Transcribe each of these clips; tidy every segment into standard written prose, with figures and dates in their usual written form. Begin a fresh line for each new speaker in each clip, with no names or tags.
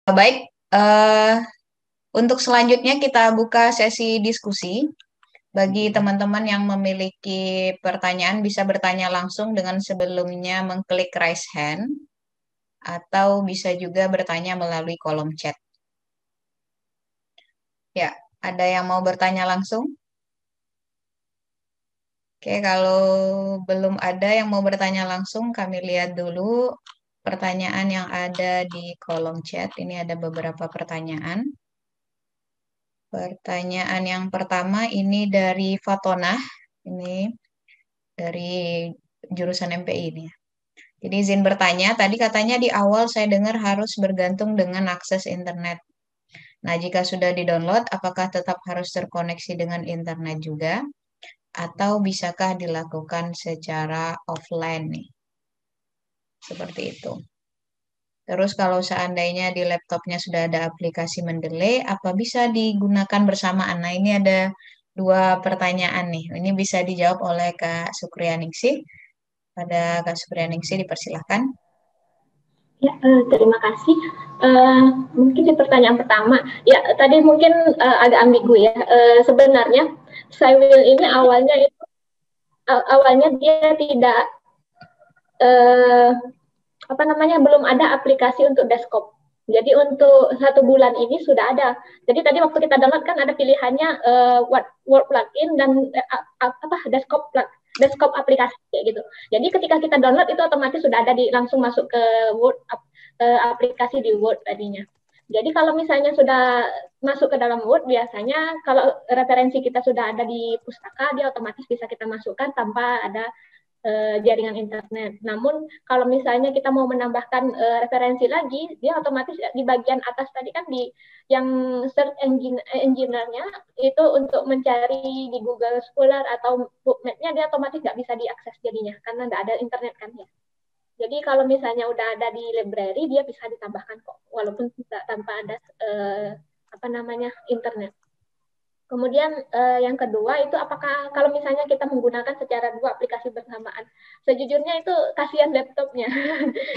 Baik, eh, untuk selanjutnya kita buka sesi diskusi. Bagi teman-teman yang memiliki pertanyaan bisa bertanya langsung dengan sebelumnya mengklik raise hand atau bisa juga bertanya melalui kolom chat. Ya, ada yang mau bertanya langsung? Oke, kalau belum ada yang mau bertanya langsung, kami lihat dulu pertanyaan yang ada di kolom chat. Ini ada beberapa pertanyaan. Pertanyaan yang pertama ini dari Fatonah. Ini dari jurusan MPI ini. Jadi izin bertanya, tadi katanya di awal saya dengar harus bergantung dengan akses internet. Nah, jika sudah di-download, apakah tetap harus terkoneksi dengan internet juga? Atau bisakah dilakukan secara offline nih? Seperti itu. Terus kalau seandainya di laptopnya sudah ada aplikasi Mendeley, apa bisa digunakan bersamaan? Nah, ini ada dua pertanyaan nih. Ini bisa dijawab oleh Kak Supriyaningsih. Pada Kak Supriyaningsih dipersilahkan.
Ya, terima kasih. Mungkin di pertanyaan pertama, ya tadi mungkin agak ambigu ya. Sebenarnya Cywil ini awalnya dia tidak uh, apa namanya belum ada aplikasi untuk desktop. Jadi untuk 1 bulan ini sudah ada. Jadi tadi waktu kita download kan ada pilihannya Word plugin dan apa desktop aplikasi kayak gitu. Jadi ketika kita download itu otomatis sudah ada langsung masuk ke Word aplikasi di Word tadinya. Jadi kalau misalnya sudah masuk ke dalam Word, biasanya kalau referensi kita sudah ada di pustaka, dia otomatis bisa kita masukkan tanpa ada jaringan internet. Namun kalau misalnya kita mau menambahkan referensi lagi, dia otomatis di bagian atas tadi kan di yang search engine-nya itu untuk mencari di Google Scholar atau PubMed-nya dia otomatis nggak bisa diakses jadinya karena nggak ada internet kan ya. Jadi kalau misalnya udah ada di library, dia bisa ditambahkan kok, walaupun tidak tanpa ada apa namanya internet. Kemudian yang kedua itu apakah kalau misalnya kita menggunakan secara 2 aplikasi bersamaan, sejujurnya itu kasihan laptopnya.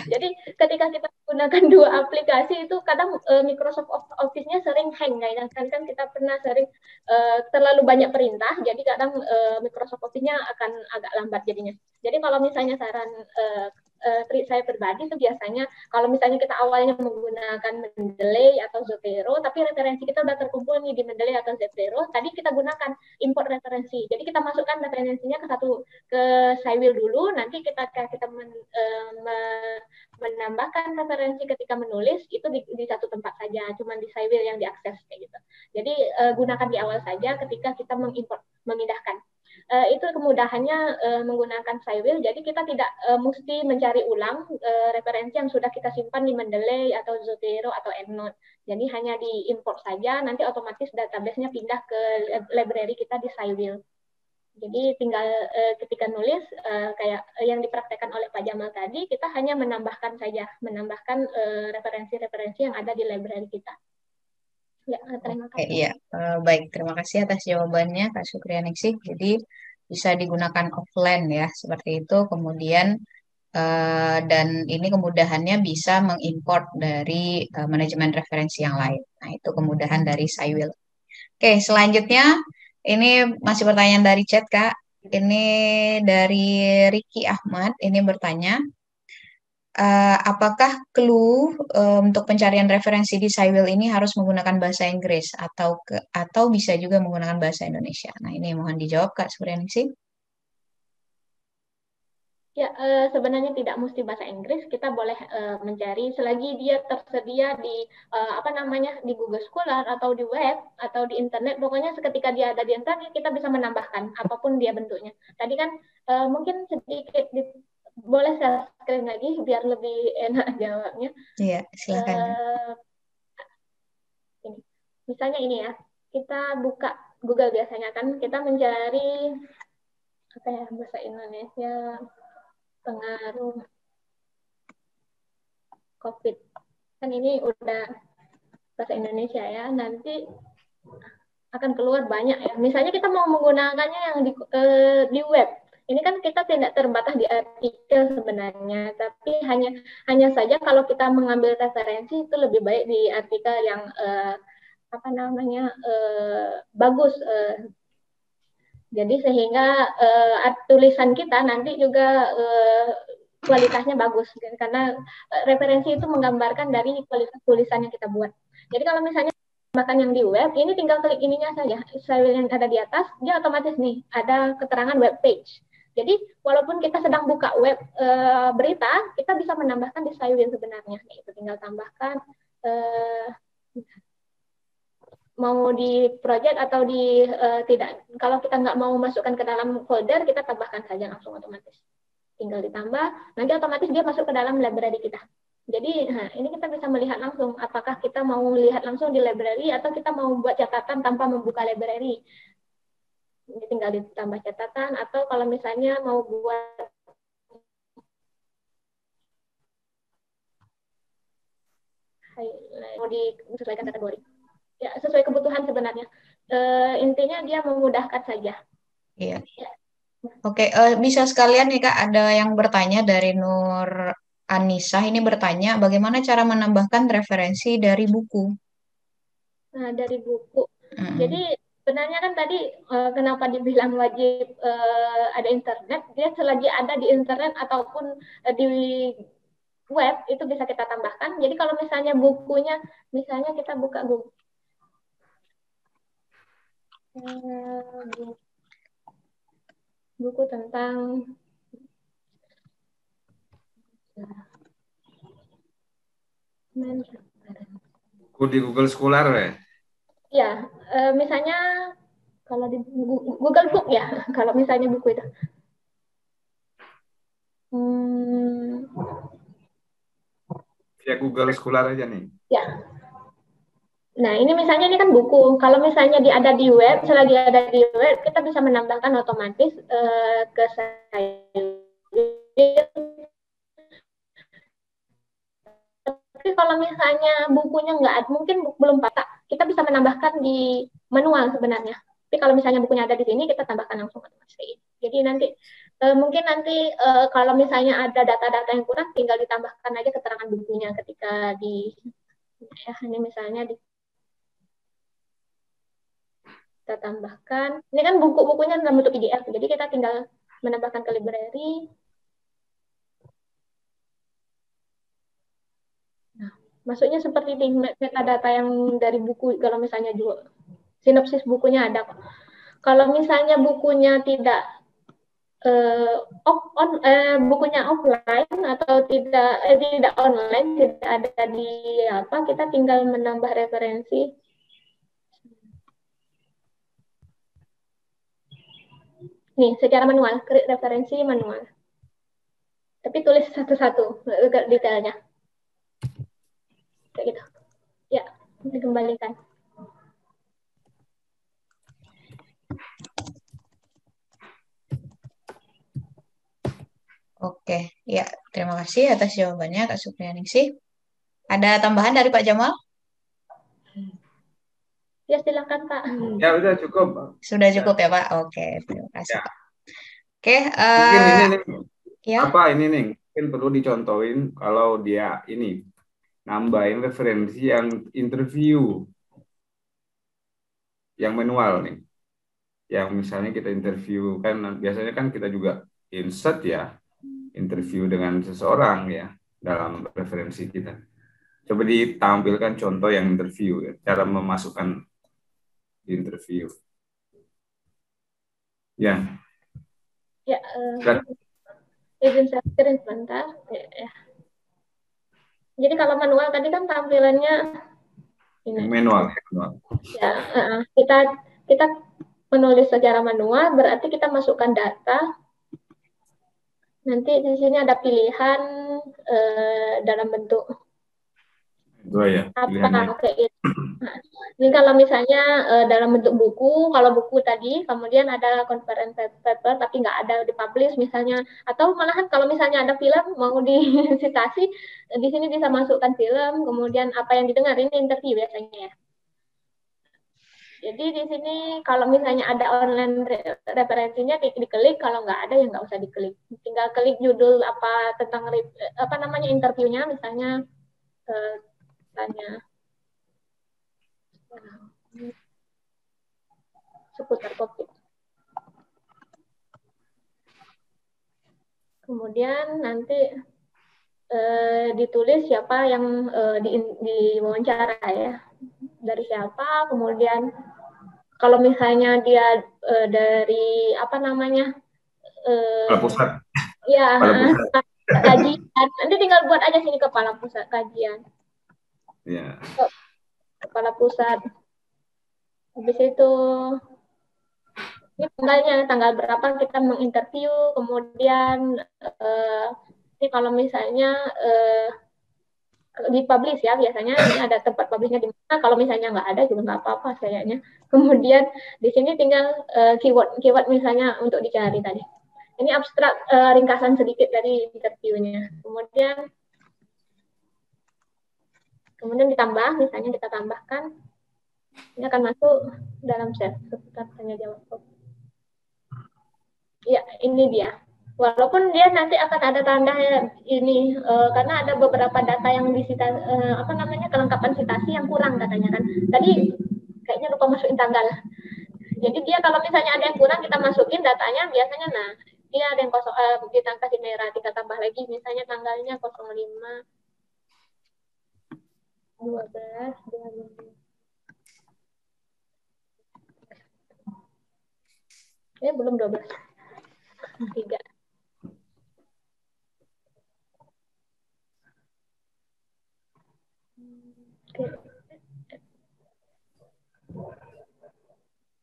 Jadi ketika kita menggunakan 2 aplikasi itu kadang Microsoft Office-nya sering hang, kan kita pernah sering terlalu banyak perintah, jadi kadang Microsoft Office-nya akan agak lambat jadinya. Jadi kalau misalnya saran saya pribadi itu biasanya kalau misalnya kita awalnya menggunakan Mendeley atau Zotero, tapi referensi kita udah terkumpul nih di Mendeley atau Zotero, tadi kita gunakan import referensi. Jadi kita masukkan referensinya ke Cywil dulu, nanti kita menambahkan referensi ketika menulis itu di satu tempat saja, cuma di Cywil yang diakses kayak gitu. Jadi gunakan di awal saja ketika kita memindahkan. Itu kemudahannya menggunakan Cywil. Jadi kita tidak mesti mencari ulang referensi yang sudah kita simpan di Mendeley atau Zotero atau EndNote. Jadi hanya diimport saja, nanti otomatis database-nya pindah ke library kita di Cywil. Jadi tinggal ketika nulis kayak yang dipraktekkan oleh Pak Jamal tadi, kita hanya menambahkan saja, menambahkan referensi-referensi yang ada di library kita. Ya, terima
Oke,
kasih.
iya. Baik, terima kasih atas jawabannya, Kak Supriyaningsih. Jadi bisa digunakan offline ya, seperti itu. Kemudian dan ini kemudahannya bisa mengimport dari manajemen referensi yang lain. Nah, itu kemudahan dari Cywil. Oke, selanjutnya ini masih pertanyaan dari chat, Kak. Ini dari Ricky Ahmad. Ini bertanya, apakah clue untuk pencarian referensi di Cywil ini harus menggunakan bahasa Inggris atau bisa juga menggunakan bahasa Indonesia? Nah, ini mohon dijawab, Kak Supriyaningsih.
Ya, sebenarnya tidak mesti bahasa Inggris. Kita boleh mencari selagi dia tersedia di apa namanya di Google Scholar atau di web atau di internet. Pokoknya ketika dia ada di internet, kita bisa menambahkan apapun dia bentuknya. Tadi kan mungkin sedikit boleh saya screen lagi biar lebih enak jawabnya.
Iya, silakan, Kak.
Uh, ini. Misalnya ini ya, kita buka Google biasanya kan kita mencari apa ya bahasa Indonesia pengaruh COVID. Kan ini udah bahasa Indonesia ya, nanti akan keluar banyak ya. Misalnya kita mau menggunakannya yang di web. ini kan kita tidak terbatas di artikel sebenarnya, tapi hanya saja kalau kita mengambil referensi itu lebih baik di artikel yang apa namanya bagus. Jadi sehingga tulisan kita nanti juga kualitasnya bagus, karena referensi itu menggambarkan dari kualitas tulisan yang kita buat. Jadi kalau misalnya bahkan yang di web, ini tinggal klik ininya saja, file yang ada di atas, dia otomatis nih ada keterangan web page. Jadi walaupun kita sedang buka web berita, kita bisa menambahkan di file yang sebenarnya. Itu tinggal tambahkan mau di project atau di tidak. Kalau kita nggak mau masukkan ke dalam folder, kita tambahkan saja langsung otomatis. Tinggal ditambah, nanti otomatis dia masuk ke dalam library kita. Jadi ini kita bisa melihat langsung apakah kita mau melihat langsung di library atau kita mau buat catatan tanpa membuka library. Ini tinggal ditambah catatan, atau kalau misalnya mau buat mau disesuaikan kategori. Ya, sesuai kebutuhan sebenarnya. Intinya dia memudahkan saja.
Iya. Ya. Oke, bisa sekalian nih Kak, ada yang bertanya dari Nur Anissa, ini bertanya bagaimana cara menambahkan referensi dari buku?
Nah, dari buku. Jadi sebenarnya kan tadi kenapa dibilang wajib ada internet, dia selagi ada di internet ataupun di web itu bisa kita tambahkan. Jadi kalau misalnya bukunya, misalnya kita buka Google. Buku tentang
buku di Google Scholar ya?
Ya, misalnya kalau di Google Book ya, kalau misalnya buku itu.
Ya Google Scholar aja nih.
Ya. Nah, ini misalnya ini kan buku. Kalau misalnya ada di web, selagi ada di web, kita bisa menambahkan otomatis ke saya. Tapi kalau misalnya bukunya nggak, mungkin belum patah, kita bisa menambahkan di manual sebenarnya. Tapi kalau misalnya bukunya ada di sini, kita tambahkan langsung otomatis. Jadi nanti mungkin nanti kalau misalnya ada data-data yang kurang, tinggal ditambahkan aja keterangan bukunya ketika di ya ini misalnya kita tambahkan. Ini kan buku-bukunya dalam bentuk PDF, jadi kita tinggal menambahkan ke library. Nah, maksudnya seperti metadata yang dari buku, kalau misalnya juga sinopsis bukunya ada. Kalau misalnya bukunya tidak bukunya offline atau tidak online, tidak ada di apa, kita tinggal menambah referensi. Nih, secara manual, create referensi manual. Tapi tulis satu-satu detailnya. Kayak gitu. Ya, dikembalikan.
Oke, ya terima kasih atas jawabannya Kak Supriyaningsih. Ada tambahan dari Pak Jamal?
Ya, silakan Kak.
Ya udah cukup.
Sudah cukup ya Pak. Oke, terima kasih
Ya.
Pak. Oke,
mungkin ini nih,
ya.
apa ini nih? Mungkin perlu dicontohin kalau dia ini nambahin referensi yang interview yang manual nih. Yang misalnya kita interview kan biasanya kan kita juga insert ya, interview dengan seseorang ya dalam referensi kita. Coba ditampilkan contoh yang interview ya, cara memasukkan interview. Ya.
Ya, izin saya kirim sebentar. Ya. Jadi kalau manual tadi kan tampilannya ini.
Manual.
Ya, kita menulis secara manual, berarti kita masukkan data. Nanti di sini ada pilihan dalam bentuk
ya,
apa kayak gitu. Nah, ini kalau misalnya dalam bentuk buku, kalau buku tadi, kemudian ada conference paper tapi nggak ada dipublish misalnya, atau malahan kalau misalnya ada film mau disitasi, di sini bisa masukkan film, kemudian apa yang didengar, ini interview biasanya ya. Jadi di sini kalau misalnya ada online referensinya diklik, kalau nggak ada ya nggak usah diklik. Tinggal klik judul apa tentang apa namanya interviewnya, misalnya tanya seputar COVID. Kemudian nanti ditulis siapa yang diwawancara ya, dari siapa. Kemudian kalau misalnya dia dari apa namanya
Kepala pusat.
ya
Kepala pusat.
kajian, nanti tinggal buat aja sini kepala pusat kajian.
Ya.
Kepala pusat. Habis itu ini tanggal berapa kita menginterview, kemudian ini kalau misalnya dipublish ya, biasanya ini ada tempat publishnya di mana. Kalau misalnya nggak ada juga nggak apa-apa kayaknya. Kemudian di sini tinggal keyword misalnya untuk dicari tadi. Ini abstrak, ringkasan sedikit dari interviewnya. Kemudian ditambah, misalnya kita tambahkan, ini akan masuk dalam set seputar tanya jawab. Ya, ini dia. Walaupun dia nanti akan ada tanda ini karena ada beberapa data yang disita apa namanya kelengkapan citasi yang kurang katanya kan. Tadi kayaknya lupa masukin tanggal. Jadi dia kalau misalnya ada yang kurang kita masukin datanya biasanya, nah dia ada yang kosong kita kasih merah, kita tambah lagi misalnya tanggalnya 05 12 ya belum 12 3.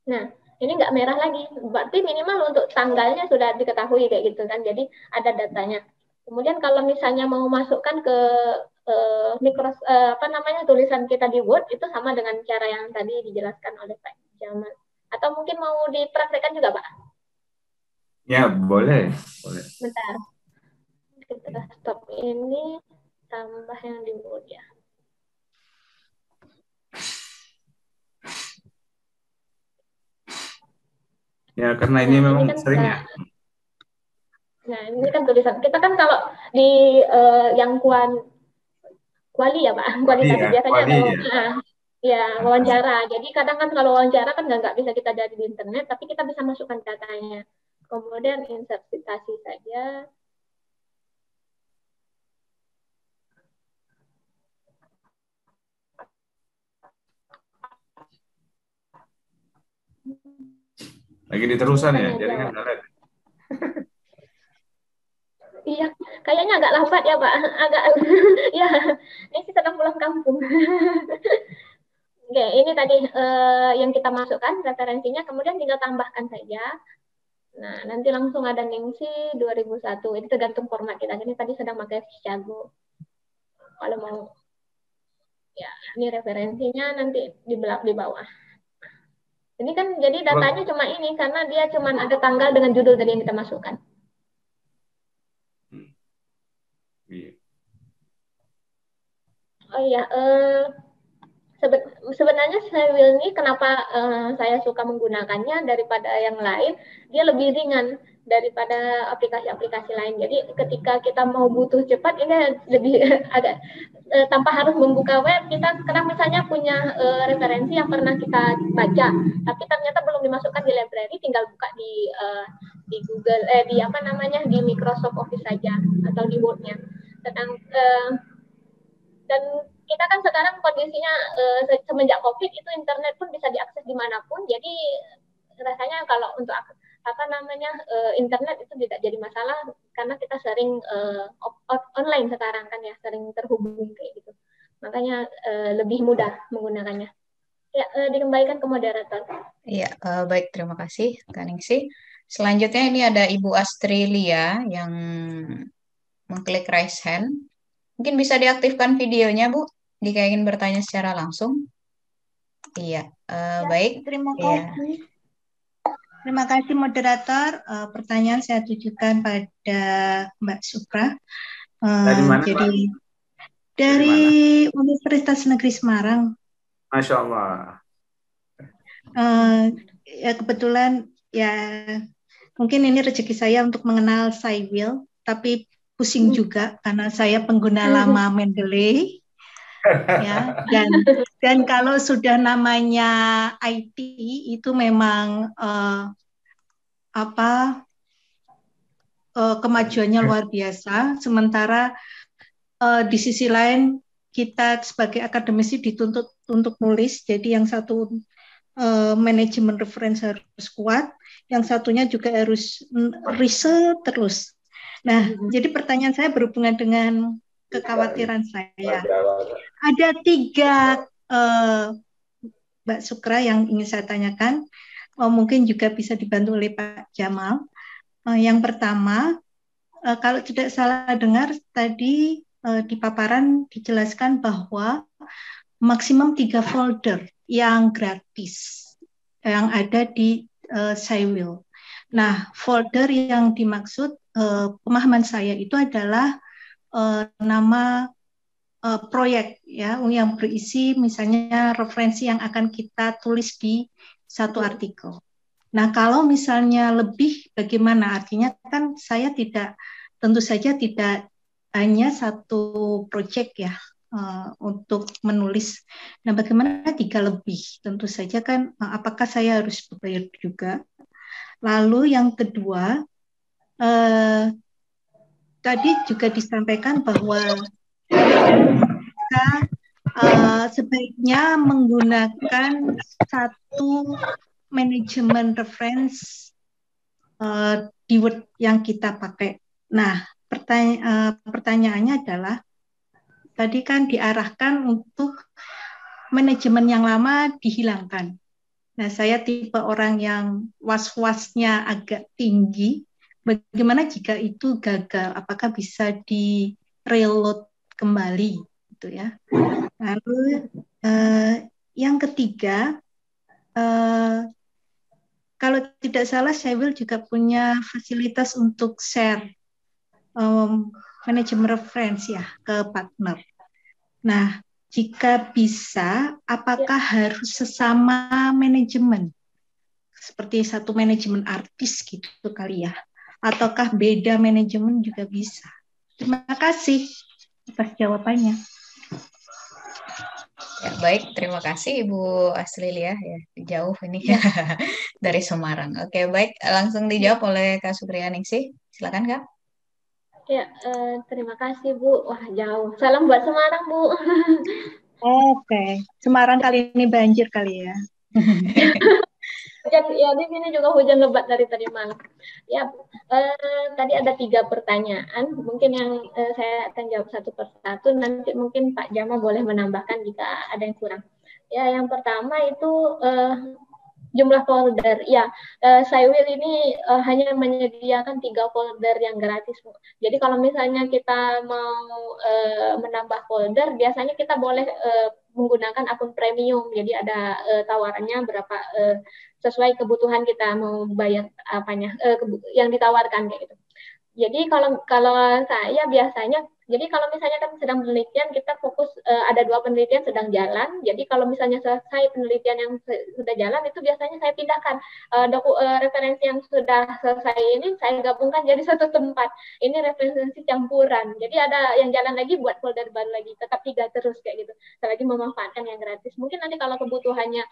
Nah, ini nggak merah lagi. Berarti minimal untuk tanggalnya sudah diketahui kayak gitu kan. Jadi ada datanya. Kemudian kalau misalnya mau masukkan ke apa namanya tulisan kita di Word, itu sama dengan cara yang tadi dijelaskan oleh Pak Jamal. Atau mungkin mau dipraktekkan juga, Pak?
Ya, boleh.
Bentar. Kita stop ini, tambah yang di Word ya.
Ya, karena ini memang kan sering ya.
Nah, ini kan tulisan. Kita kan kalau di yang kuali ya, Pak. Kualitatif ya, biasanya
kuali,
ada ya, wawancara. Jadi kadang kan kalau wawancara kan nggak bisa kita dari di internet, tapi kita bisa masukkan datanya. Kemudian insert citasi saja.
Lagi diterusan ya, jadi kan
Iya, kayaknya agak lambat ya Pak. Agak ya, ini sih sedang pulang kampung. Oke, ini tadi yang kita masukkan referensinya, kemudian tinggal tambahkan saja. Nah, nanti langsung ada Ningsi 2001. Ini tergantung format kita. Ini tadi sedang pakai Chicago. Kalau mau, ya ini referensinya nanti di bawah. Ini kan jadi datanya cuma ini, karena dia cuma ada tanggal dengan judul tadi yang kita masukkan. Oh iya, sebenarnya Swile ini kenapa saya suka menggunakannya daripada yang lain, dia lebih ringan daripada aplikasi-aplikasi lain. Jadi ketika kita mau butuh cepat, ini lebih agak tanpa harus membuka web, kita kadang misalnya punya referensi yang pernah kita baca, tapi ternyata belum dimasukkan di library, tinggal buka di Google, di apa namanya, di Microsoft Office saja atau di Word-nya. Dan kita kan sekarang kondisinya semenjak COVID itu internet pun bisa diakses dimanapun, jadi rasanya kalau untuk apa namanya internet itu tidak jadi masalah karena kita sering online sekarang kan ya, sering terhubung kayak gitu, makanya lebih mudah menggunakannya. Ya, dikembalikan ke moderator.
Iya, baik, terima kasih Kak Ningsi. Selanjutnya ini ada Ibu Astrilia yang mengklik raise hand. Mungkin bisa diaktifkan videonya, Bu, jika ingin bertanya secara langsung. Iya, baik.
Terima kasih. Terima kasih moderator. Pertanyaan saya tujukan pada Mbak Supra.
Dari mana,
jadi
Mbak?
dari Universitas Negeri Semarang.
Masya Allah.
Ya kebetulan ya mungkin ini rezeki saya untuk mengenal Cywil, tapi pusing juga karena saya pengguna lama Mendeley ya, dan kalau sudah namanya IT itu memang apa kemajuannya luar biasa. Sementara di sisi lain kita sebagai akademisi dituntut untuk nulis, jadi yang satu manajemen referensi harus kuat, yang satunya juga harus riset terus. Nah, jadi pertanyaan saya berhubungan dengan kekhawatiran saya. Ada 3 Mbak Sukra yang ingin saya tanyakan, mungkin juga bisa dibantu oleh Pak Jamal. Yang pertama, kalau tidak salah dengar tadi di paparan dijelaskan bahwa maksimum 3 folder yang gratis yang ada di Cywil. Nah, folder yang dimaksud pemahaman saya itu adalah nama proyek ya yang berisi misalnya referensi yang akan kita tulis di satu artikel. Nah, kalau misalnya lebih bagaimana? Artinya kan saya tentu saja tidak hanya satu proyek ya untuk menulis. Nah, bagaimana jika lebih? Tentu saja kan apakah saya harus berbayar juga? Lalu yang kedua, tadi juga disampaikan bahwa kita sebaiknya menggunakan satu manajemen reference di Word yang kita pakai. Nah, pertanyaannya adalah tadi kan diarahkan untuk manajemen yang lama dihilangkan. Nah, saya tipe orang yang was-wasnya agak tinggi. Bagaimana jika itu gagal? Apakah bisa di-reload kembali? Gitu ya. Lalu yang ketiga, kalau tidak salah, Cywil juga punya fasilitas untuk share manajemen referensi ya ke partner. Nah, jika bisa, apakah harus sesama manajemen? Seperti satu manajemen artis gitu kali ya? Ataukah beda manajemen juga bisa? Terima kasih atas jawabannya.
Ya, baik, terima kasih Ibu Aslilia ya, jauh ini ya. Dari Semarang. Oke, baik, langsung dijawab oleh Kak Supriyaningsih. Silakan Kak.
Ya, terima kasih Bu. Wah, jauh. Salam buat Semarang, Bu.
Oke, Semarang kali ini banjir kali ya.
Hujan, ya di sini juga hujan lebat dari tadi malam. Ya, tadi ada 3 pertanyaan. Mungkin yang saya akan jawab satu persatu. Nanti mungkin Pak Jama boleh menambahkan jika ada yang kurang. Ya, yang pertama itu jumlah folder. Ya, Cywil ini hanya menyediakan 3 folder yang gratis. Jadi kalau misalnya kita mau menambah folder, biasanya kita boleh menggunakan akun premium. Jadi ada tawarannya berapa sesuai kebutuhan kita mau bayar apanya yang ditawarkan kayak gitu. Jadi kalau saya biasanya, jadi kalau misalnya kan sedang penelitian, kita fokus ada 2 penelitian sedang jalan. Jadi kalau misalnya selesai penelitian yang sudah jalan, itu biasanya saya pindahkan referensi yang sudah selesai ini saya gabungkan jadi satu tempat. Ini referensi campuran. Jadi ada yang jalan lagi buat folder baru lagi. Tetap 3 terus kayak gitu. Selagi memanfaatkan yang gratis. Mungkin nanti kalau kebutuhannya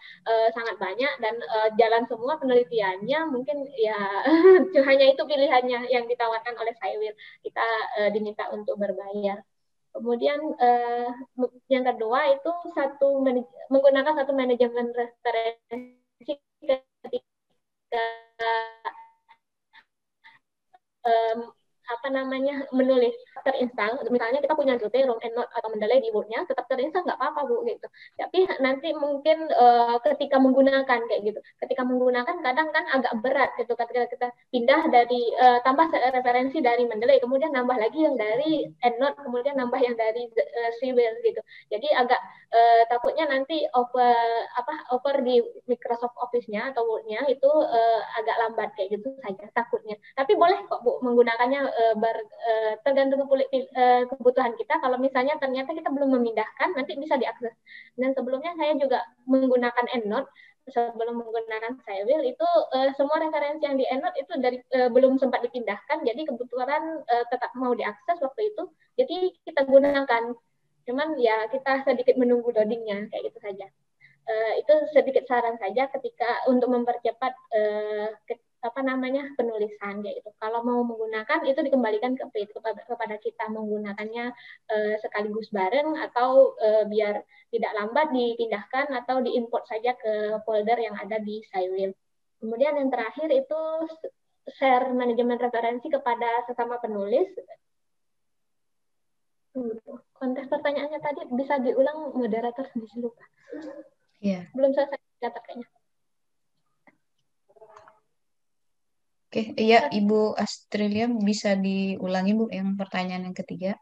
sangat banyak dan jalan semua penelitiannya, mungkin ya hanya itu pilihannya yang ditawarkan oleh Cywil. Kita diminta untuk berbayar. Kemudian yang kedua itu menggunakan satu manajemen referensi ketika menulis terinstall, misalnya kita punya Jotero, EndNote atau Mendeley di Word-nya, tetap terinstall nggak apa-apa Bu gitu. Tapi nanti mungkin ketika menggunakan kayak gitu, ketika menggunakan kadang kan agak berat gitu, ketika kita pindah dari tambah referensi dari Mendeley, kemudian nambah lagi yang dari EndNote, kemudian nambah yang dari Cywil gitu. Jadi agak takutnya nanti over di Microsoft Office-nya atau Word-nya itu agak lambat kayak gitu saja takutnya. Tapi boleh kok Bu menggunakannya tergantung kebutuhan kita. Kalau misalnya ternyata kita belum memindahkan, nanti bisa diakses. Dan sebelumnya saya juga menggunakan EndNote. sebelum menggunakan Cywheel itu semua referensi yang di EndNote itu dari belum sempat dipindahkan, jadi kebetulan tetap mau diakses waktu itu, jadi kita gunakan. Cuman ya kita sedikit menunggu loadingnya kayak gitu saja. Itu sedikit saran saja ketika untuk mempercepat penulisan kayak gitu. Kalau mau menggunakan itu dikembalikan kepada kita menggunakannya sekaligus bareng atau biar tidak lambat dipindahkan atau diimport saja ke folder yang ada di Cywheel. Kemudian yang terakhir itu share manajemen referensi kepada sesama penulis. Konteks pertanyaannya tadi bisa diulang, moderator bisa lupa.
Iya.
Belum selesai catat kayaknya.
Oke, iya Ibu Astrilia bisa diulangi Bu yang pertanyaan yang ketiga.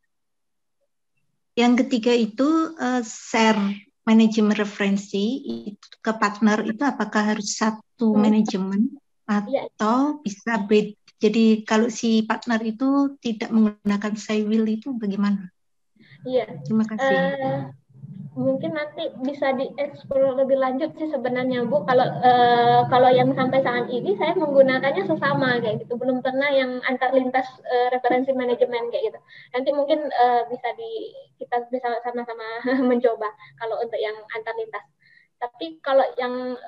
Yang ketiga itu share manajemen referensi itu ke partner itu apakah harus satu manajemen atau bisa beda? Jadi kalau si partner itu tidak menggunakan Cywheel itu bagaimana?
Iya.
Terima kasih.
Mungkin nanti bisa dieksplor lebih lanjut sih sebenarnya Bu. Kalau yang sampai saat ini saya menggunakannya sesama kayak gitu. Belum pernah yang antar lintas referensi manajemen kayak gitu. Nanti mungkin kita bisa sama-sama mencoba kalau untuk yang antar lintas. Tapi kalau yang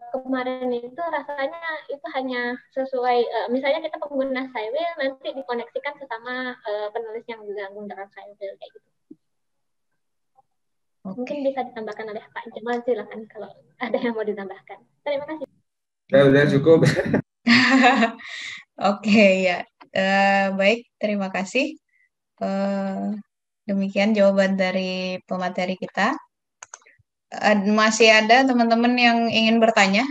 kemarin itu rasanya itu hanya sesuai misalnya kita pengguna Cywheel nanti dikoneksikan sesama penulis yang juga menggunakan Cywheel kayak gitu. Mungkin bisa ditambahkan oleh Pak Jamal, silakan kalau ada yang mau ditambahkan. Terima kasih.
Udah cukup.
Oke, ya. Baik, terima kasih. Demikian jawaban dari pemateri kita. Masih ada teman-teman yang ingin bertanya?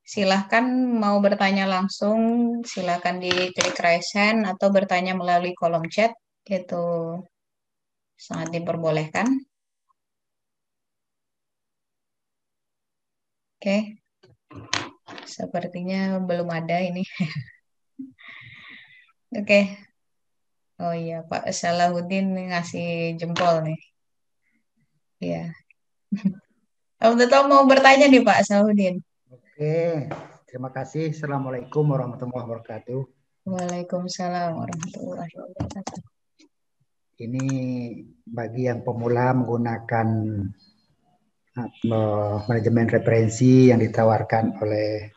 Silahkan mau bertanya langsung, silahkan diklik raise hand atau bertanya melalui kolom chat, itu sangat diperbolehkan. Oke, sepertinya belum ada ini. Oke. Oh iya, Pak Salahuddin ngasih jempol nih. Iya. Betul mau bertanya nih Pak Salahuddin.
Oke, terima kasih. Assalamualaikum warahmatullahi wabarakatuh.
Waalaikumsalam warahmatullahi wabarakatuh.
Ini bagi yang pemula menggunakan manajemen referensi yang ditawarkan oleh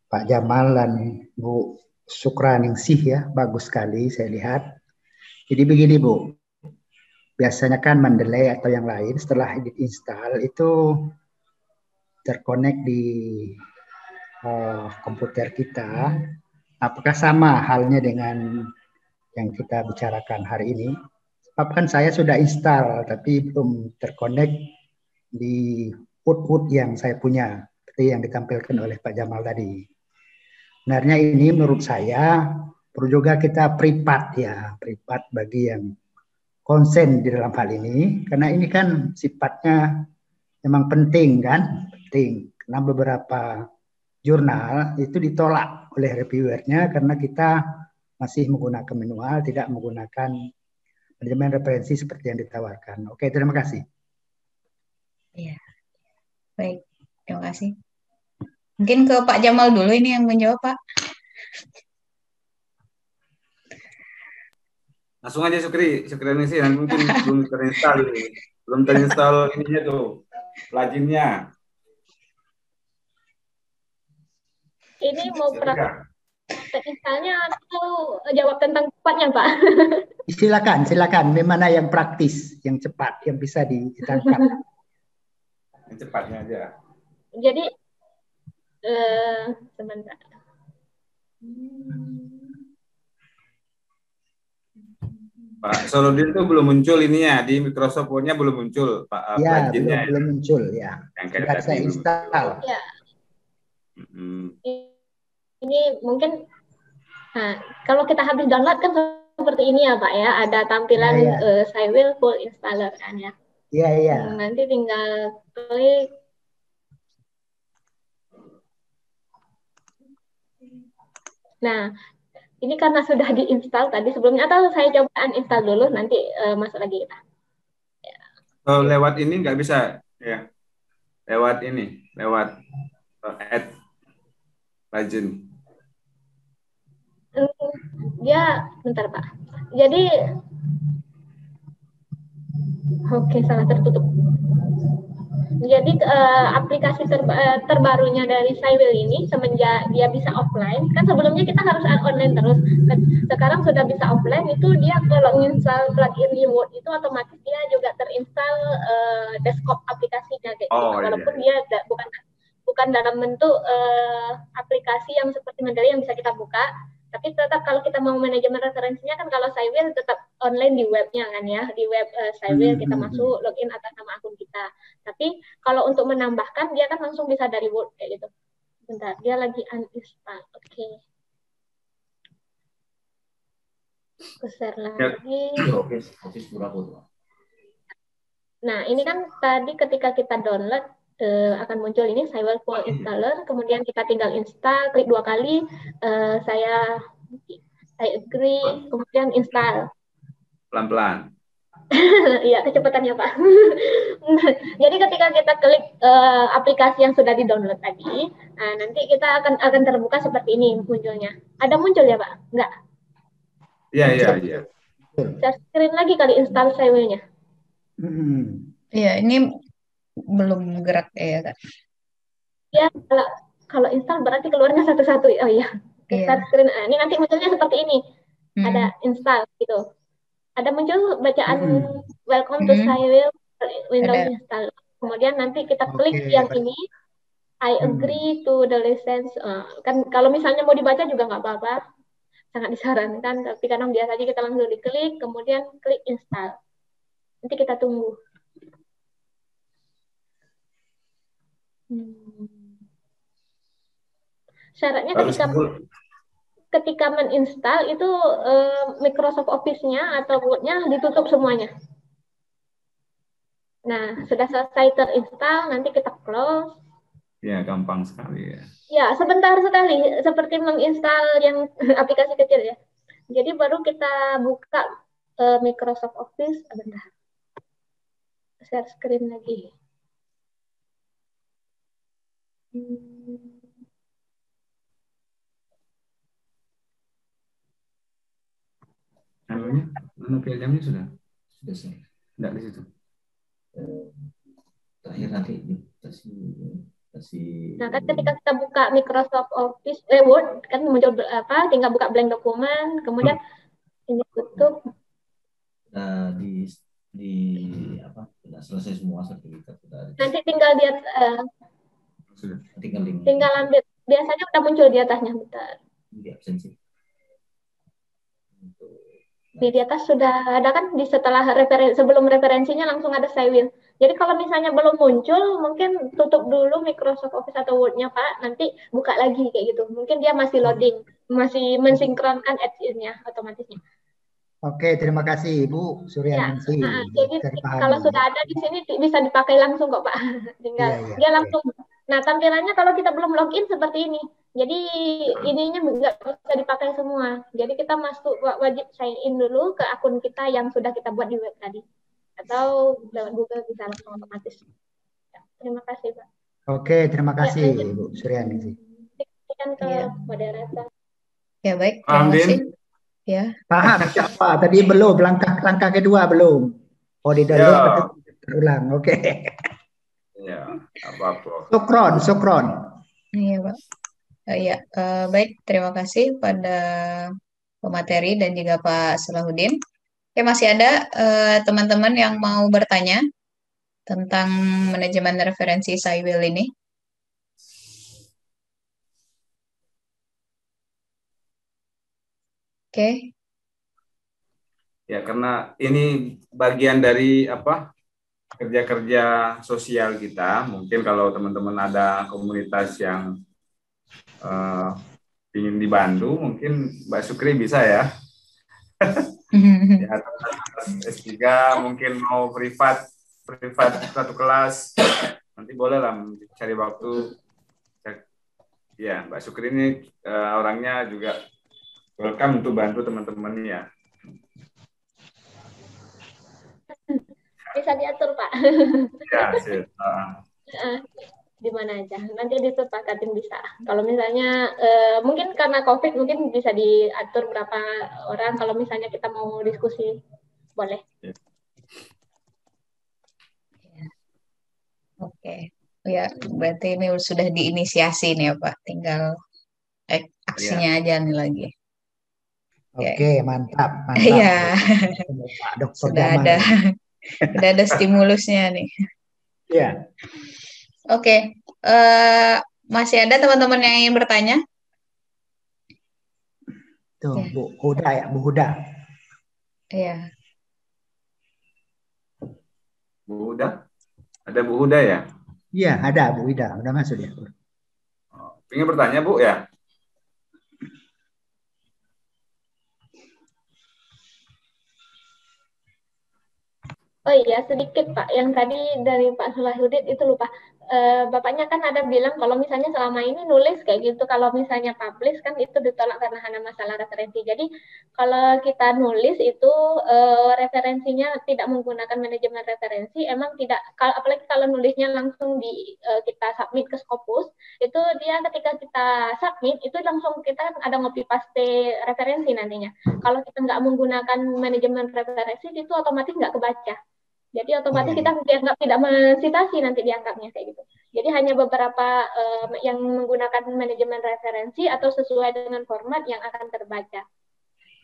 Pak Jamal dan Bu Sukraningsih ya, bagus sekali saya lihat. Jadi begini Bu, biasanya kan Mendeley atau yang lain setelah diinstal itu terkonek di komputer kita. Apakah sama halnya dengan yang kita bicarakan hari ini? Sebab kan saya sudah install tapi belum terkonek di output yang saya punya, seperti yang ditampilkan oleh Pak Jamal tadi. Sebenarnya ini menurut saya perlu juga kita privat ya, privat bagi yang konsen di dalam hal ini, karena ini kan sifatnya memang penting kan, penting. Karena beberapa jurnal itu ditolak oleh reviewernya karena kita masih menggunakan manual, tidak menggunakan manajemen referensi seperti yang ditawarkan. Oke, terima kasih.
Iya, baik, terima kasih. Mungkin ke Pak Jamal dulu ini yang menjawab Pak.
Langsung aja Sukri ini sih, nanti mungkin belum terinstall ini. Belum terinstall ininya tuh, pluginnya.
Ini mau terinstallnya atau jawab tentang cepatnya Pak?
Silakan. Mana yang praktis, yang cepat, yang bisa ditangkap.
Yang cepatnya aja.
Jadi sebentar.
Pak Salahuddin tuh belum muncul ininya di Microsoft Word-nya belum muncul Pak.
Ya,
pluginnya
belum muncul ya.
Yang kayak
sudah saya install.
Ya. Ini mungkin kalau kita habis download kan seperti ini ya Pak ya, ada tampilan Cywheel full installer kan ya.
Iya.
Nanti tinggal klik. Nah, ini karena sudah diinstal tadi sebelumnya, atau saya coba uninstall dulu, nanti masuk lagi kita.
Ya. Lewat ini nggak bisa, ya? lewat ini, lewat @Rajin.
Dia, bentar Pak. Jadi, oke, salah tertutup. Jadi aplikasi terbarunya dari Cywil ini semenjak dia bisa offline, kan sebelumnya kita harus online terus. Sekarang sudah bisa offline, itu dia kalau install plugin Word itu otomatis dia juga terinstall desktop aplikasinya kayak gitu. Walaupun dia bukan dalam bentuk aplikasi yang seperti Mendeley yang bisa kita buka, tapi tetap kalau kita mau manajemen referensinya kan kalau Cywil tetap online di webnya kan ya, di web Cywil kita masuk login atas nama akun kita. Tapi kalau untuk menambahkan dia kan langsung bisa dari Word kayak gitu. Bentar, dia lagi uninstall. Oke. Share lagi. Nah, ini kan tadi ketika kita download akan muncul ini Cywil Full Installer, kemudian kita tinggal install, klik 2 kali, saya agree, kemudian install.
Pelan-pelan.
Iya, kecepatannya Pak. Jadi ketika kita klik aplikasi yang sudah di-download tadi, nah, nanti kita akan terbuka seperti ini munculnya. Ada muncul ya Pak? Enggak?
Iya.
Share screen lagi kali install Cywilnya.
Iya, ini belum gerak ya Kak.
Ya, kalau install berarti keluarnya satu-satu. Oh iya. Start screen. Ini nanti munculnya seperti ini. Ada install gitu. Ada muncul bacaan welcome to Cywil Windows install. Kemudian nanti kita klik yang ini. I agree to the license. Kan kalau misalnya mau dibaca juga nggak apa-apa. Sangat disarankan. Tapi kadang biasanya kita langsung diklik, kemudian klik install. Nanti kita tunggu. Syaratnya ketika meninstall itu Microsoft Office-nya atau Word-nya ditutup semuanya. Nah, sudah selesai terinstall, nanti kita close.
Ya, gampang sekali ya.
Ya, sebentar sekali, seperti menginstal yang aplikasi kecil ya. Jadi baru kita buka Microsoft Office. Bentar. Share screen lagi.
Mana filenya sudah selesai? Enggak di situ.
Terakhir nanti
Nah, kan ketika kita buka Microsoft Office Word kan muncul tinggal buka blank dokumen, kemudian ini tutup.
Nah, sudah selesai semua sertifikat sudah.
Nanti tinggal lihat tinggal ambil. Biasanya udah muncul di atasnya, bentar.
Di absensi.
Di atas sudah ada kan setelah sebelum referensinya langsung ada Cywil. Jadi kalau misalnya belum muncul, mungkin tutup dulu Microsoft Office atau Word-nya Pak, nanti buka lagi kayak gitu. Mungkin dia masih loading, masih mensinkronkan add-in-nya otomatisnya.
Oke, terima kasih Ibu Suryaningsih.
Jadi kalau sudah ada di sini bisa dipakai langsung kok Pak. Tinggal dia langsung. Nah, tampilannya kalau kita belum login seperti ini. Jadi ininya nggak bisa dipakai semua. Jadi kita wajib sign in dulu ke akun kita yang sudah kita buat di web tadi. Atau lewat Google bisa langsung otomatis. Ya, terima kasih Pak.
Oke, terima kasih Ibu Suryaningsih.
Kita ke moderator.
Ya baik, terima kasih. Ya.
Paham siapa? Tadi belum, langkah kedua belum. Oh di download terulang. Oke.
Ya, apa-apa.
Sukron.
Iya Pak. Baik, terima kasih pada pemateri dan juga Pak Salahuddin. Oke, masih ada teman-teman yang mau bertanya tentang manajemen referensi Cywil ini. Oke.
Ya, karena ini bagian dari kerja-kerja sosial kita. Mungkin kalau teman-teman ada komunitas yang ingin dibantu, mungkin Mbak Sukri bisa ya. Ya, S3 mungkin mau privat satu kelas, nanti boleh lah cari waktu. Ya, Mbak Sukri ini orangnya juga welcome untuk bantu teman-teman ya.
Bisa diatur Pak.
Ya, sip.
eh, di mana aja. Nanti disepakatin bisa. Kalau misalnya mungkin karena COVID mungkin bisa diatur berapa orang. Kalau misalnya kita mau diskusi, boleh.
Oke. Ya, berarti ini sudah diinisiasi nih ya Pak. Tinggal aksinya aja nih lagi.
Oke, mantap, mantap.
Iya.
Pak Dr.
Sudah
Jamal.
ada. Sudah ada stimulusnya nih.
Iya.
Oke. Masih ada teman-teman yang ingin bertanya?
Tuh,
Ya.
Bu Huda ya, Bu Huda.
Iya.
Bu Huda? Ada Bu Huda ya?
Iya, ada Bu Huda. Udah masuk ya.
Ingin bertanya Bu ya?
Oh iya, sedikit Pak. Yang tadi dari Pak Sulahuddin itu lupa. Bapaknya kan ada bilang kalau misalnya selama ini nulis kayak gitu, kalau misalnya publish kan itu ditolak karena hanya masalah referensi. Jadi kalau kita nulis itu referensinya tidak menggunakan manajemen referensi, emang tidak. Apalagi kalau nulisnya langsung kita submit ke Scopus, itu dia ketika kita submit itu langsung kita ada ngopi paste referensi nantinya. Kalau kita nggak menggunakan manajemen referensi itu otomatis nggak kebaca. Jadi otomatis kita dianggap tidak mensitasi nanti dianggapnya kayak gitu. Jadi hanya beberapa yang menggunakan manajemen referensi atau sesuai dengan format yang akan terbaca.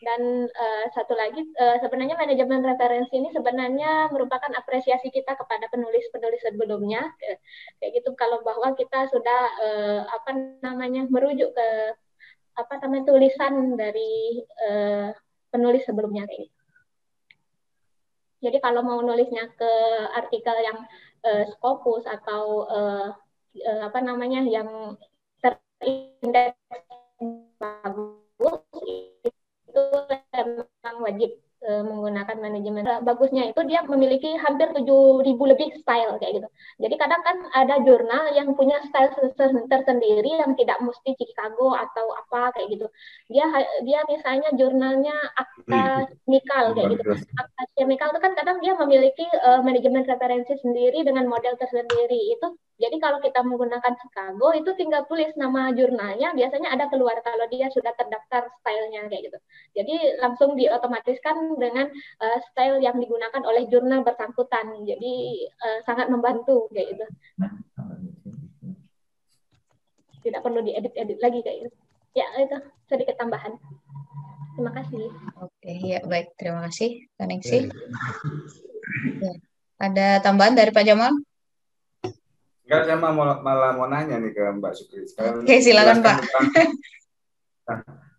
Dan satu lagi, sebenarnya manajemen referensi ini sebenarnya merupakan apresiasi kita kepada penulis-penulis sebelumnya, kayak gitu. Kalau bahwa kita sudah merujuk ke tulisan dari penulis sebelumnya kayak gitu. Jadi kalau mau nulisnya ke artikel yang Scopus atau yang terindeks bagus, itu memang wajib menggunakan manajemen. Bagusnya itu dia memiliki hampir 7.000 lebih style kayak gitu. Jadi kadang kan ada jurnal yang punya style tersendiri yang tidak mesti Chicago atau apa kayak gitu. Dia misalnya jurnalnya Akta Chemical kayak gitu. Akta Chemical itu kan kadang dia memiliki manajemen referensi sendiri dengan model tersendiri. Itu jadi kalau kita menggunakan Chicago itu tinggal tulis nama jurnalnya, biasanya ada keluar kalau dia sudah terdaftar stylenya kayak gitu. Jadi langsung diotomatiskan dengan style yang digunakan oleh jurnal bersangkutan. Jadi sangat membantu kayak gitu. Tidak perlu diedit-edit lagi kayak gitu. Ya, itu sedikit tambahan. Terima kasih.
Oke, ya baik. Terima kasih, Kak Ningsih. Ya. Ada tambahan dari Pak Jamal?
Enggak, saya malah mau nanya nih ke Mbak Sukri.
Oke, silakan Pak.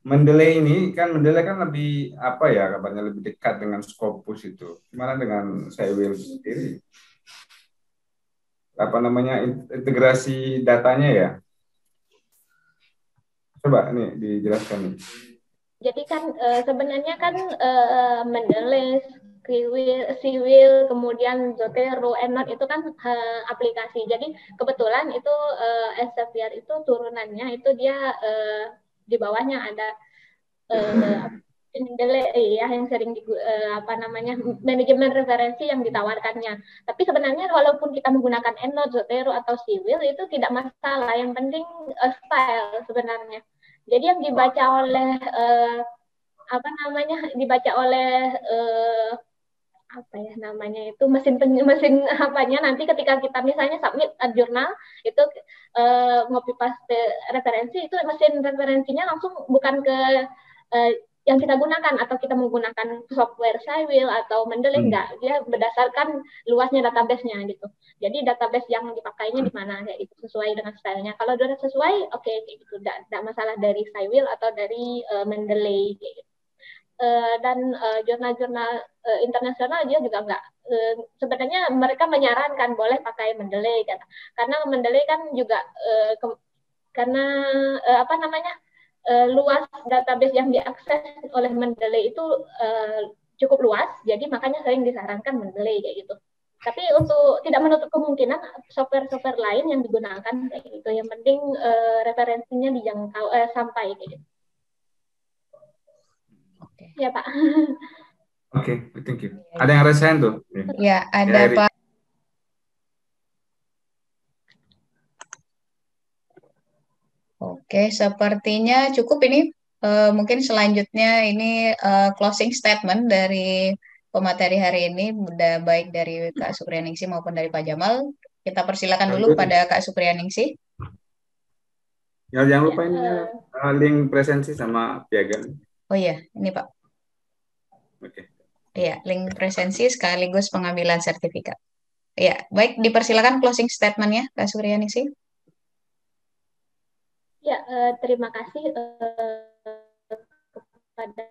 Mendeley ini kan lebih apa ya, kabarnya lebih dekat dengan Scopus itu. Gimana dengan Cywil sendiri? Apa namanya, integrasi datanya ya? Coba nih dijelaskan nih.
Jadi kan sebenarnya kan Mendeley, Cywil, kemudian Zotero, EndNote itu kan aplikasi. Jadi kebetulan itu Elsevier itu turunannya itu dia di bawahnya ada Mendeley ya yang sering manajemen referensi yang ditawarkannya. Tapi sebenarnya walaupun kita menggunakan EndNote, Zotero atau Cywil itu tidak masalah. Yang penting style sebenarnya. Jadi yang dibaca oleh mesin apanya nanti ketika kita misalnya submit jurnal itu ngopi paste referensi itu mesin referensinya langsung bukan ke yang kita gunakan atau kita menggunakan software Cywil atau Mendeley enggak, dia berdasarkan luasnya database-nya gitu. Jadi database yang dipakainya di mana kayak itu sesuai dengan stylenya. Kalau sudah sesuai, oke kayak gitu, enggak masalah dari Cywil atau dari Mendeley kayak gitu. Dan jurnal-jurnal internasional dia juga enggak. Sebenarnya mereka menyarankan boleh pakai Mendeley karena Mendeley kan juga luas database yang diakses oleh Mendeley itu cukup luas, jadi makanya sering disarankan Mendeley kayak gitu. Tapi untuk tidak menutup kemungkinan software-software lain yang digunakan kayak gitu. Yang penting referensinya dijangkau sampai kayak gitu.
Oke.
Ya Pak.
Oke, thank you. Ada yang raise hand tuh?
Ya, ada Pak. Oke, sepertinya cukup ini. Mungkin selanjutnya ini closing statement dari pemateri hari ini, udah baik dari Kak Supriyaningsih maupun dari Pak Jamal. Kita persilakan dulu pada Kak Supriyaningsih.
Ya, jangan lupa ini link presensi sama piagam.
Oh iya, ini Pak.
Oke.
Iya, link presensi sekaligus pengambilan sertifikat. Iya, baik, dipersilakan closing statement-nya Kak Supriyaningsih.
Ya, terima kasih kepada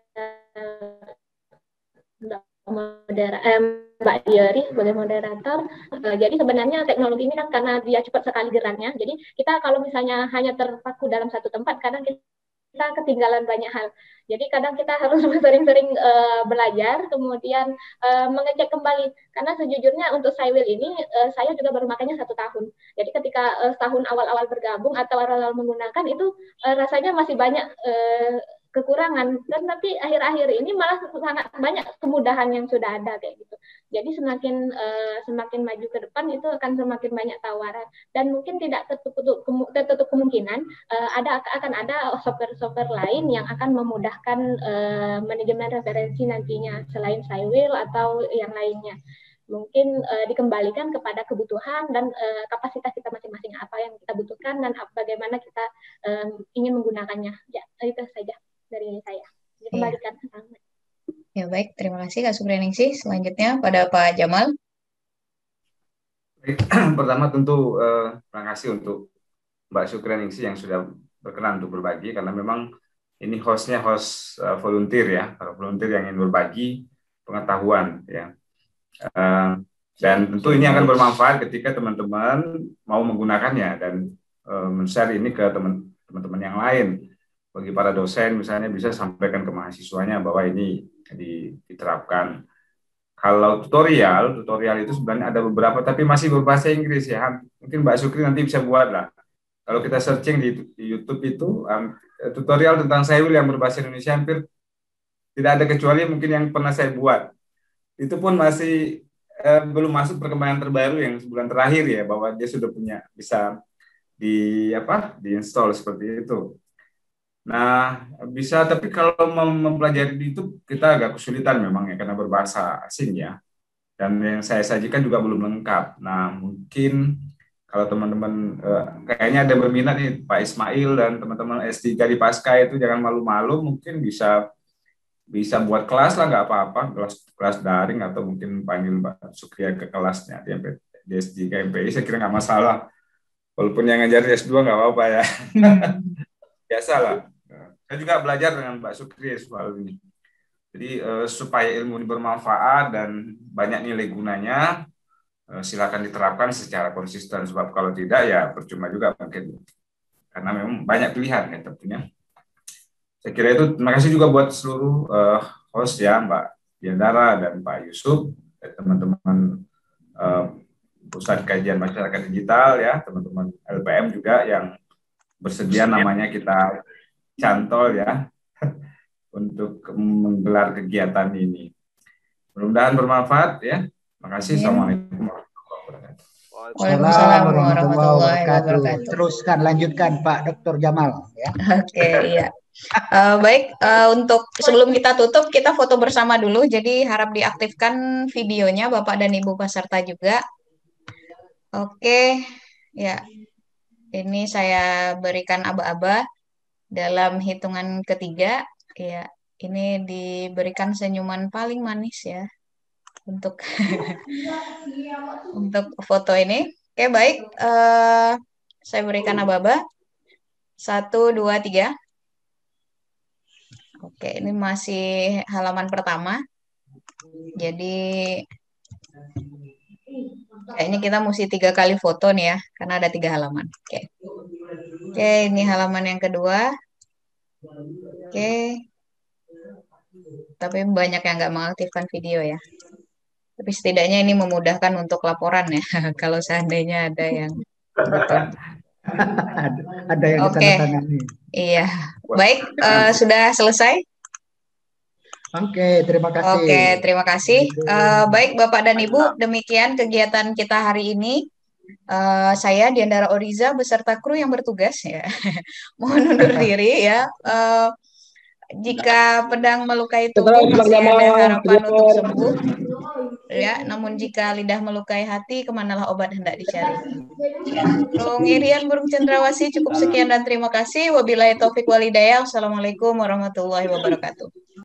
Mbak Yeri sebagai moderator. Jadi sebenarnya teknologi ini kan karena dia cepat sekali geraknya. Jadi kita kalau misalnya hanya terpaku dalam satu tempat, kadang kita ketinggalan banyak hal. Jadi kadang kita harus sering-sering belajar, kemudian mengecek kembali. Karena sejujurnya untuk Cywil ini, saya juga baru makanya 1 tahun. Jadi ketika setahun awal-awal bergabung atau awal-awal menggunakan itu rasanya masih banyak kekurangan, dan tapi akhir-akhir ini malah sangat banyak kemudahan yang sudah ada kayak gitu. Jadi semakin maju ke depan itu akan semakin banyak tawaran, dan mungkin tidak tertutup kemungkinan akan ada software-software lain yang akan memudahkan manajemen referensi nantinya selain Cywil atau yang lainnya. Mungkin dikembalikan kepada kebutuhan dan kapasitas kita masing-masing, apa yang kita butuhkan dan bagaimana kita ingin menggunakannya. Ya, itu saja dari saya. Dikembalikan.
Ya, baik, terima kasih Kak Supriyaningsih. Selanjutnya pada Pak Jamal.
Pertama tentu terima kasih untuk Mbak Supriyaningsih yang sudah berkenan untuk berbagi, karena memang ini hostnya host volunteer ya, para volunteer yang ingin berbagi pengetahuan ya. Dan tentu ini akan bermanfaat ketika teman-teman mau menggunakannya dan men-share ini ke teman-teman yang lain. Bagi para dosen misalnya bisa sampaikan ke mahasiswanya bahwa ini diterapkan. Kalau tutorial itu sebenarnya ada beberapa tapi masih berbahasa Inggris ya. Mungkin Mbak Sukri nanti bisa buat lah. Kalau kita searching di YouTube itu tutorial tentang Cywil yang berbahasa Indonesia hampir tidak ada kecuali mungkin yang pernah saya buat. Itu pun masih belum masuk perkembangan terbaru yang sebulan terakhir ya, bahwa dia sudah punya bisa diinstal seperti itu. Nah, bisa, tapi kalau mempelajari itu kita agak kesulitan memang ya, karena berbahasa asing ya. Dan yang saya sajikan juga belum lengkap. Nah, mungkin kalau teman-teman kayaknya ada berminat nih, Pak Ismail dan teman-teman S3 di Pasca itu jangan malu-malu, mungkin bisa buat kelas lah, nggak apa-apa, kelas daring atau mungkin panggil Mbak Sukria ke kelasnya di S3 MPI, saya kira nggak masalah. Walaupun yang ngajar S2 nggak apa-apa ya. Biasalah. Saya juga belajar dengan Mbak Sukri soal ini. Jadi supaya ilmu ini bermanfaat dan banyak nilai gunanya, silakan diterapkan secara konsisten. Sebab kalau tidak ya percuma juga mungkin. Karena memang banyak pilihan ya tentunya. Saya kira itu. Terima kasih juga buat seluruh host ya, Mbak Diandara dan Pak Yusuf, dan teman-teman Pusat Kajian Masyarakat Digital ya, teman-teman LPM juga yang bersedia namanya kita cantol ya untuk menggelar kegiatan ini. Mudah-mudahan bermanfaat ya. Terima kasih. Assalamualaikum warahmatullahi wabarakatuh.
Waalaikumsalam warahmatullahi wabarakatuh.
Teruskan, lanjutkan Pak Dr. Jamal ya.
Oke, iya. Baik, untuk sebelum kita tutup, kita foto bersama dulu. Jadi harap diaktifkan videonya Bapak dan Ibu peserta juga. Oke, ya. Ini saya berikan aba-aba. Dalam hitungan ketiga, ya, ini diberikan senyuman paling manis ya untuk untuk foto ini. Oke, baik. Saya berikan aba-aba. 1, 2, 3. Oke, ini masih halaman pertama. Jadi kayaknya kita mesti 3 kali foto nih ya, karena ada 3 halaman. Oke. Oke, ini halaman yang kedua. Oke. Tapi banyak yang nggak mengaktifkan video ya. Tapi setidaknya ini memudahkan untuk laporan ya. Kalau seandainya ada yang
ada yang ditandatangani.
Iya. Baik, sudah selesai.
Oke, terima kasih.
Oke, terima kasih. Baik Bapak dan Ibu, demikian kegiatan kita hari ini. Saya Diandara Oriza beserta kru yang bertugas ya. Mohon undur diri ya. Jika pedang melukai tubuh masih ada harapan untuk sembuh ya. Namun jika lidah melukai hati, kemanalah obat hendak dicari. Burung Irian, burung cendrawasih, cukup sekian dan terima kasih. Wabillahi taufik walhidayah. Wassalamualaikum warahmatullahi wabarakatuh.